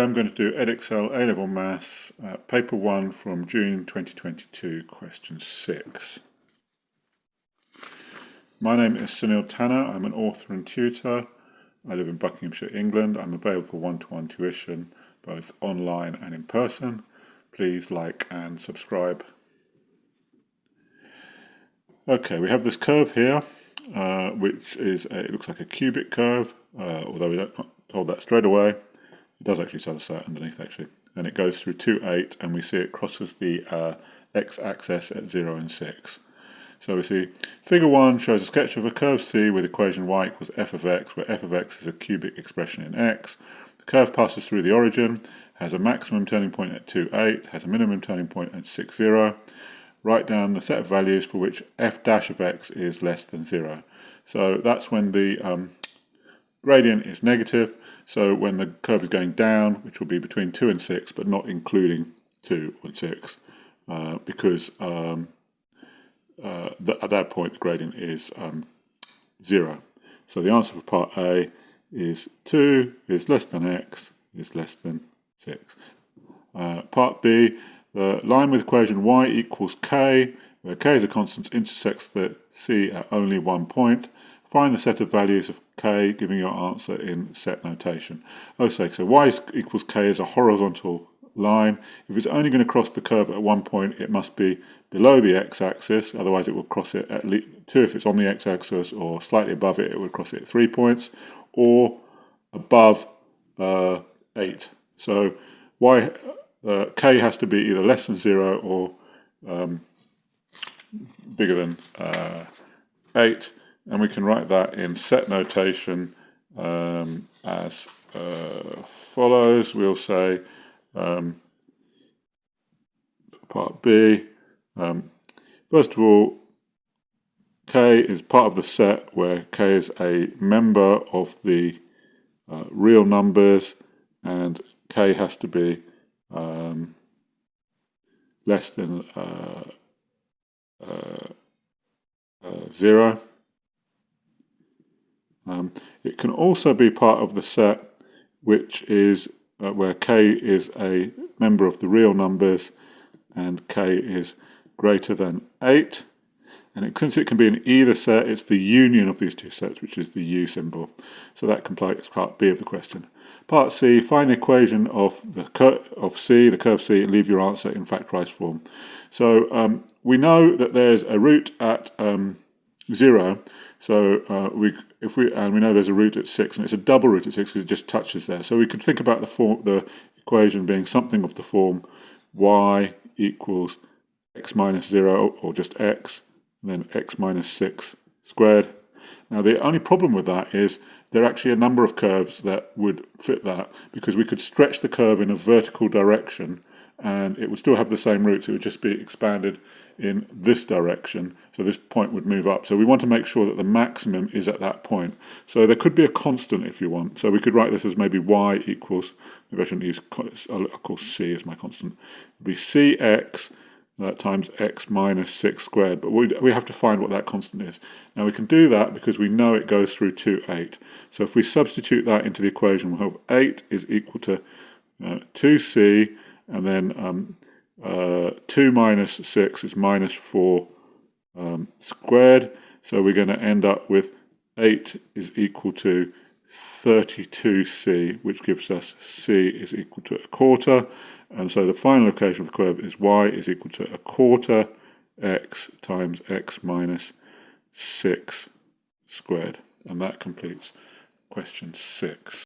I'm going to do Edexcel A-Level Maths, Paper 1 from June 2022, question 6. My name is Sunil Tanner. I'm an author and tutor. I live in Buckinghamshire, England. I'm available for one-to-one tuition, both online and in person. Please like and subscribe. Okay, we have this curve here, which is, it looks like a cubic curve, although we don't hold that straight away. It does actually tell us that underneath, actually. And it goes through 2, 8, and we see it crosses the x-axis at 0 and 6. So we see figure 1 shows a sketch of a curve C with equation y equals f of x, where f of x is a cubic expression in x. The curve passes through the origin, has a maximum turning point at 2, 8, has a minimum turning point at 6, 0. Write down the set of values for which f dash of x is less than 0. So that's when the gradient is negative, so when the curve is going down, which will be between 2 and 6, but not including 2 and 6, because at that point the gradient is 0. So the answer for part A is 2 is less than x is less than 6. Part B, the line with equation y equals k, where k is a constant, intersects the C at only one point. Find the set of values of k, giving your answer in set notation. So y equals k is a horizontal line. If it's only going to cross the curve at one point, it must be below the x-axis, otherwise it will cross it at least 2 if it's on the x-axis, or slightly above it, it would cross it at 3 points, or above 8. So k has to be either less than 0 or bigger than 8. And we can write that in set notation as follows. We'll say part B, first of all, k is part of the set where k is a member of the real numbers, and k has to be less than 0. It can also be part of the set which is where k is a member of the real numbers and k is greater than 8. And since it can be in either set, it's the union of these two sets, which is the U symbol. So that completes part B of the question. Part C, find the equation of the curve C, and leave your answer in factorized form. So we know that there's a root at 0. So we know there's a root at 6, and it's a double root at 6 because it just touches there. So we could think about the equation being something of the form y equals x minus 0, or just x, and then x minus 6 squared. Now the only problem with that is there are actually a number of curves that would fit that, because we could stretch the curve in a vertical direction and it would still have the same roots. It would just be expanded in this direction, so this point would move up. So we want to make sure that the maximum is at that point. So there could be a constant if you want. So we could write this as maybe y equals, maybe I shouldn't use, I'll call c as my constant. It would be cx times x minus 6 squared, but we have to find what that constant is. Now we can do that because we know it goes through 2, 8. So if we substitute that into the equation, we'll have 8 is equal to 2c, and then 2 minus 6 is minus 4 squared. So we're going to end up with 8 is equal to 32c, which gives us c is equal to a quarter. And so the final equation of the curve is y is equal to a quarter x times x minus 6 squared. And that completes question 6.